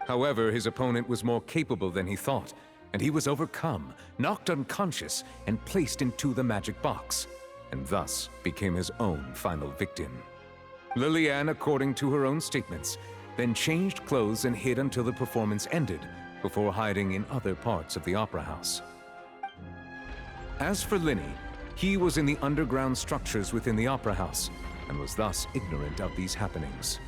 However, his opponent was more capable than he thought, and he was overcome, knocked unconscious, and placed into the magic box, and thus became his own final victim. Lillian, according to her own statements, then changed clothes and hid until the performance ended, before hiding in other parts of the opera house. As for Linny, he was in the underground structures within the opera house, and was thus ignorant of these happenings.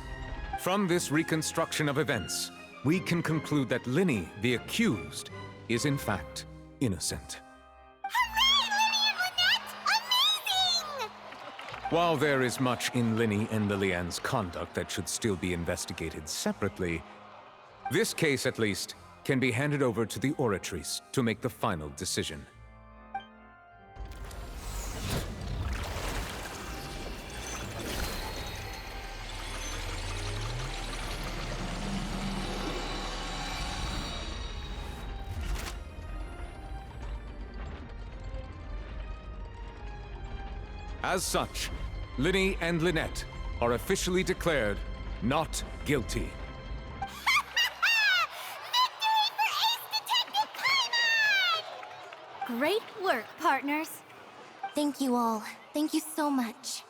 From this reconstruction of events, we can conclude that Linny, the accused, is in fact innocent. While there is much in Linny and Lillian's conduct that should still be investigated separately, this case, at least, can be handed over to the Oratrice to make the final decision. As such, Linny and Lynette are officially declared not guilty. Victory for Ace Detective Paimon! Great work, partners. Thank you all. Thank you so much.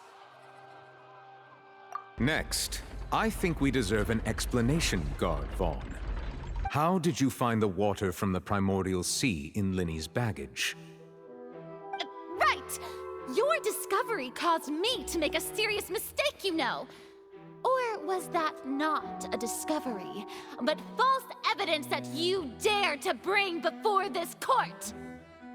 Next, I think we deserve an explanation, Guard Vaughn. How did you find the water from the primordial sea in Linny's baggage? Right! Your discovery caused me to make a serious mistake, you know. Or was that not a discovery, but false evidence that you dared to bring before this court?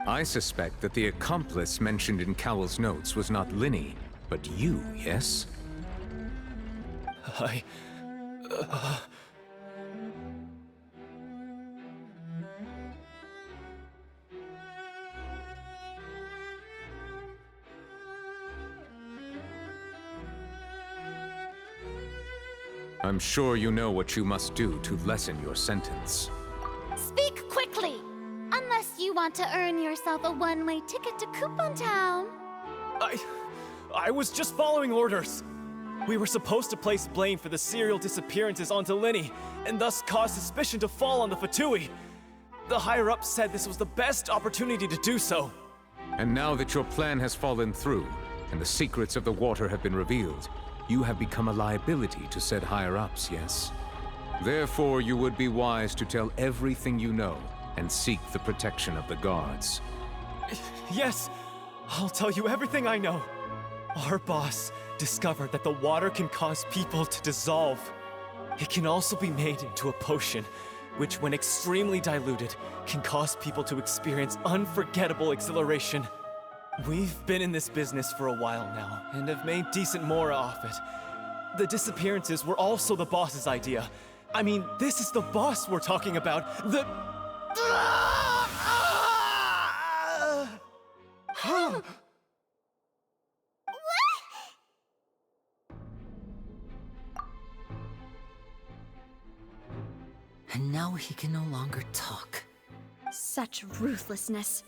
I suspect that the accomplice mentioned in Cowell's notes was not Linny, but you, yes? I'm sure you know what you must do to lessen your sentence. Speak quickly! Unless you want to earn yourself a one-way ticket to Coupon Town. I was just following orders. We were supposed to place blame for the serial disappearances onto Linny, and thus cause suspicion to fall on the Fatui. The higher-ups said this was the best opportunity to do so. And now that your plan has fallen through, and the secrets of the water have been revealed, you have become a liability to said higher-ups, yes? Therefore, you would be wise to tell everything you know and seek the protection of the guards. Yes, I'll tell you everything I know. Our boss discovered that the water can cause people to dissolve. It can also be made into a potion, which when extremely diluted, can cause people to experience unforgettable exhilaration. We've been in this business for a while now, and have made decent mora off it. The disappearances were also the boss's idea. I mean, this is the boss we're talking about. The... And now he can no longer talk. Such ruthlessness.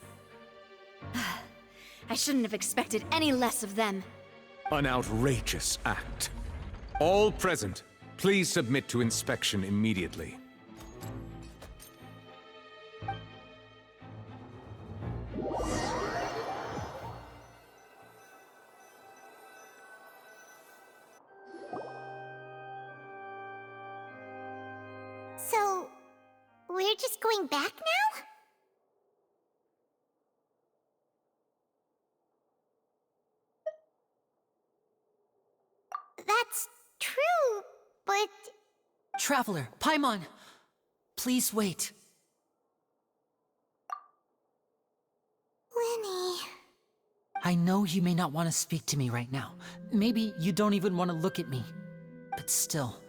I shouldn't have expected any less of them. An outrageous act. All present, please submit to inspection immediately. So, we're just going back now? That's true, but... Traveler, Paimon! Please wait. Linny... I know you may not want to speak to me right now. Maybe you don't even want to look at me. But still,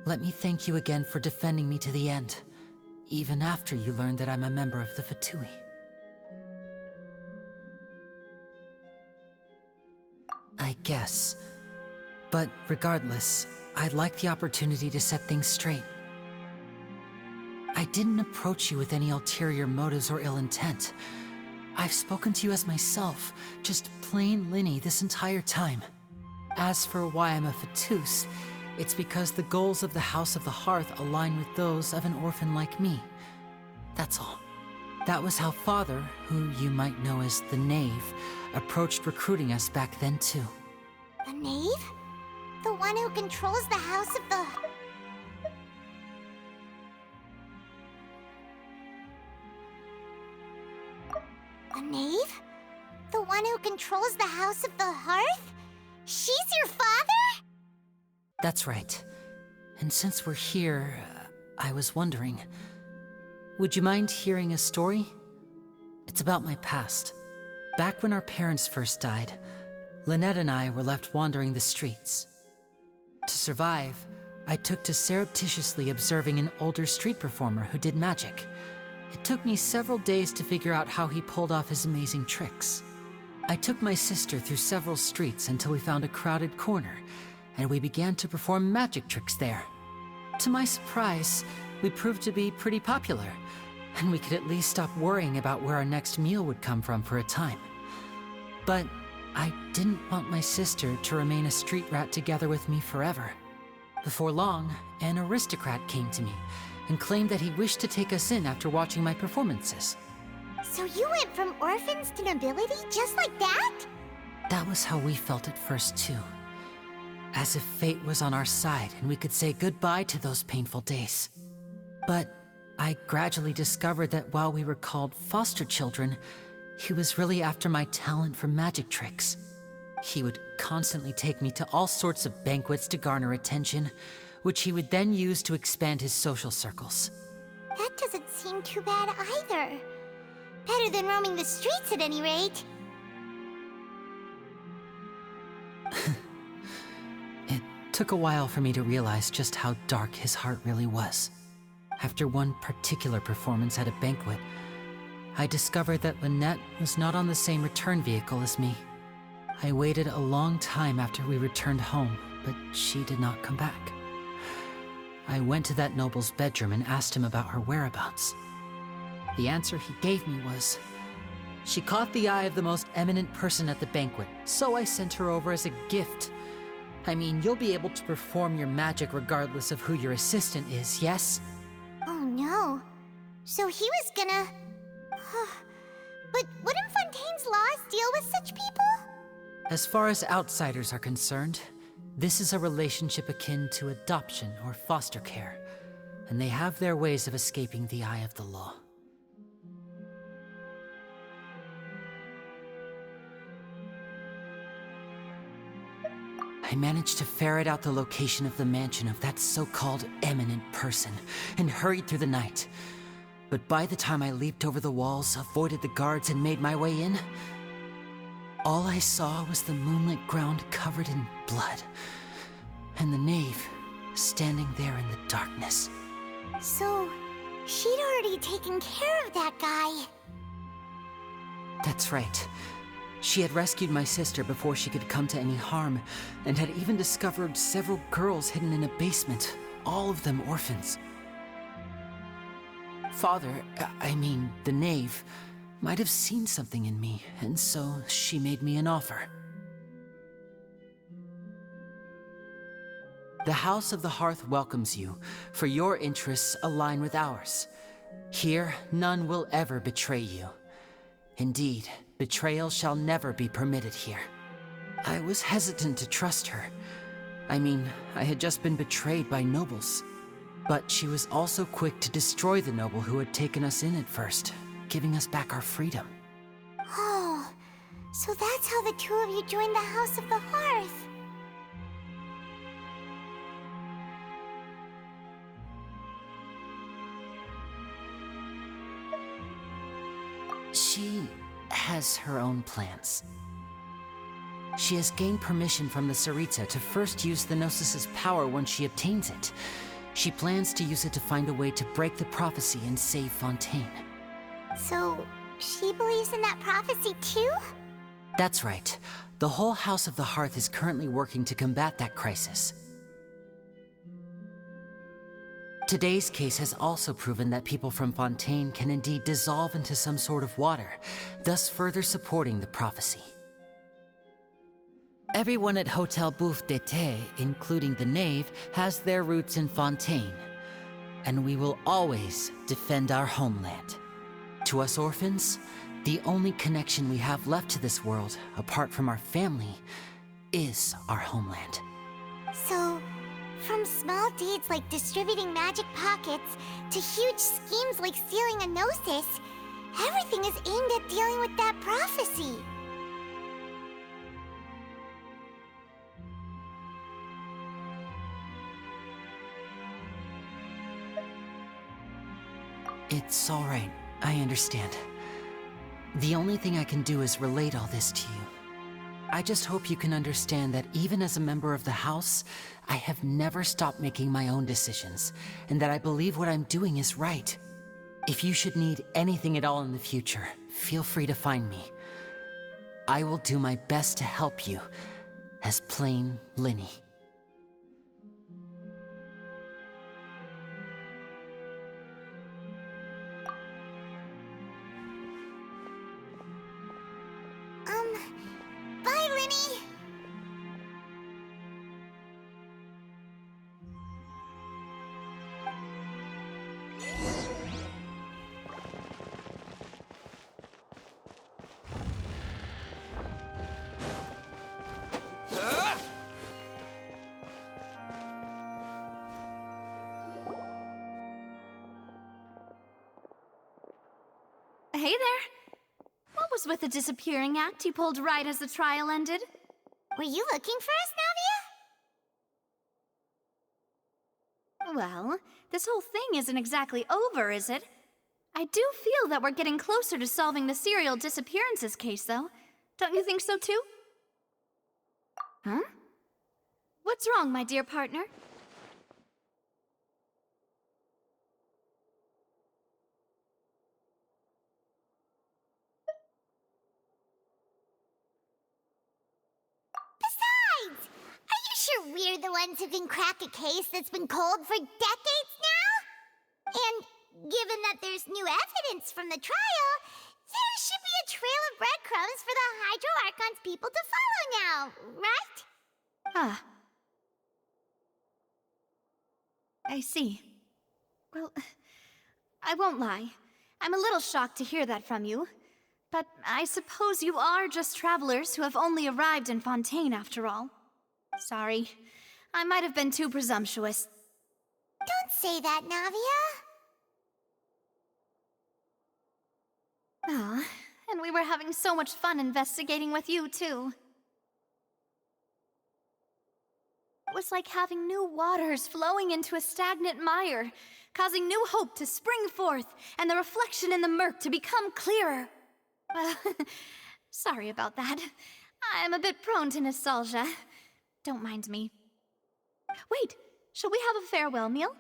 let me thank you again for defending me to the end, even after you learned that I'm a member of the Fatui. I guess. But regardless, I'd like the opportunity to set things straight. I didn't approach you with any ulterior motives or ill intent. I've spoken to you as myself, just plain Linny this entire time. As for why I'm a Fatus, it's because the goals of the House of the Hearth align with those of an orphan like me. That's all. That was how Father, who you might know as the Knave, approached recruiting us back then too. The Knave? The one who controls the House of the... The Knave? The one who controls the House of the Hearth? She's your father? That's right. And since we're here, I was wondering, would you mind hearing a story? It's about my past. Back when our parents first died, Lynette and I were left wandering the streets. To survive, I took to surreptitiously observing an older street performer who did magic. It took me several days to figure out how he pulled off his amazing tricks. I took my sister through several streets until we found a crowded corner, and we began to perform magic tricks there. To my surprise, we proved to be pretty popular, and we could at least stop worrying about where our next meal would come from for a time. But I didn't want my sister to remain a street rat together with me forever. Before long, an aristocrat came to me and claimed that he wished to take us in after watching my performances. So you went from orphans to nobility just like that? That was how we felt at first too. As if fate was on our side and we could say goodbye to those painful days. But I gradually discovered that while we were called foster children, he was really after my talent for magic tricks. He would constantly take me to all sorts of banquets to garner attention, which he would then use to expand his social circles. That doesn't seem too bad either. Better than roaming the streets at any rate. It took a while for me to realize just how dark his heart really was. After one particular performance at a banquet, I discovered that Lynette was not on the same return vehicle as me. I waited a long time after we returned home, but she did not come back. I went to that noble's bedroom and asked him about her whereabouts. The answer he gave me was, she caught the eye of the most eminent person at the banquet, so I sent her over as a gift. I mean, you'll be able to perform your magic regardless of who your assistant is, yes? Oh no. So he was gonna... But wouldn't Fontaine's laws deal with such people? As far as outsiders are concerned, this is a relationship akin to adoption or foster care, and they have their ways of escaping the eye of the law. I managed to ferret out the location of the mansion of that so-called eminent person and hurried through the night. But by the time I leaped over the walls, avoided the guards, and made my way in, all I saw was the moonlit ground covered in blood, and the knave standing there in the darkness. So, she'd already taken care of that guy. That's right. She had rescued my sister before she could come to any harm, and had even discovered several girls hidden in a basement, all of them orphans. Father, I mean, the knave, might have seen something in me, and so she made me an offer. The House of the Hearth welcomes you, for your interests align with ours. Here, none will ever betray you. Indeed, betrayal shall never be permitted here. I was hesitant to trust her. I mean, I had just been betrayed by nobles. But she was also quick to destroy the noble who had taken us in at first, giving us back our freedom. Oh, so that's how the two of you joined the House of the Hearth. She has her own plans. She has gained permission from the Tsaritsa to first use the Gnosis' power once she obtains it. She plans to use it to find a way to break the prophecy and save Fontaine. So, she believes in that prophecy too? That's right. The whole House of the Hearth is currently working to combat that crisis. Today's case has also proven that people from Fontaine can indeed dissolve into some sort of water, thus further supporting the prophecy. Everyone at Hotel Bouffe d'été, including the knave, has their roots in Fontaine. And we will always defend our homeland. To us orphans, the only connection we have left to this world, apart from our family, is our homeland. So, from small deeds like distributing magic pockets to huge schemes like stealing a Gnosis, everything is aimed at dealing with that prophecy. It's all right. I understand. The only thing I can do is relate all this to you. I just hope you can understand that even as a member of the House, I have never stopped making my own decisions, and that I believe what I'm doing is right. If you should need anything at all in the future, feel free to find me. I will do my best to help you, as plain Linny. Bye, Linny! Hey there. What was with the disappearing act you pulled right as the trial ended? Were you looking for us, Navia? Well, this whole thing isn't exactly over, is it? I do feel that we're getting closer to solving the serial disappearances case, though. Don't you think so, too? Huh? What's wrong, my dear partner? Besides, are you sure we're the ones who can crack a case that's been cold for decades now? And given that there's new evidence from the trial, there should be a trail of breadcrumbs for the Hydro Archon's people to follow now, right? Ah. I see. Well, I won't lie. I'm a little shocked to hear that from you. But I suppose you are just travelers who have only arrived in Fontaine after all. Sorry. I might have been too presumptuous. Don't say that, Navia. Ah, and we were having so much fun investigating with you, too. It was like having new waters flowing into a stagnant mire, causing new hope to spring forth, and the reflection in the murk to become clearer. Well, sorry about that. I'm a bit prone to nostalgia. Don't mind me. Wait, shall we have a farewell meal?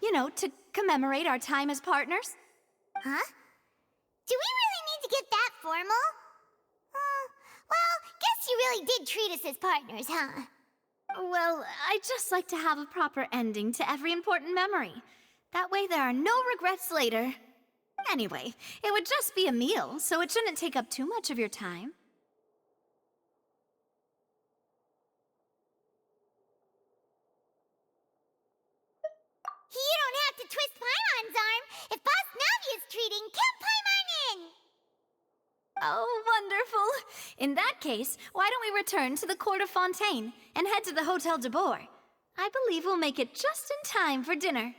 You know, to commemorate our time as partners? Huh? Do we really need to get that formal? Well, guess you really did treat us as partners, huh? Well, I'd just like to have a proper ending to every important memory. That way there are no regrets later. Anyway, it would just be a meal, so it shouldn't take up too much of your time. You don't have to twist Paimon's arm. If Boss Navia's treating, count Paimon in! Oh, wonderful. In that case, why don't we return to the Court of Fontaine and head to the Hotel de Boer? I believe we'll make it just in time for dinner.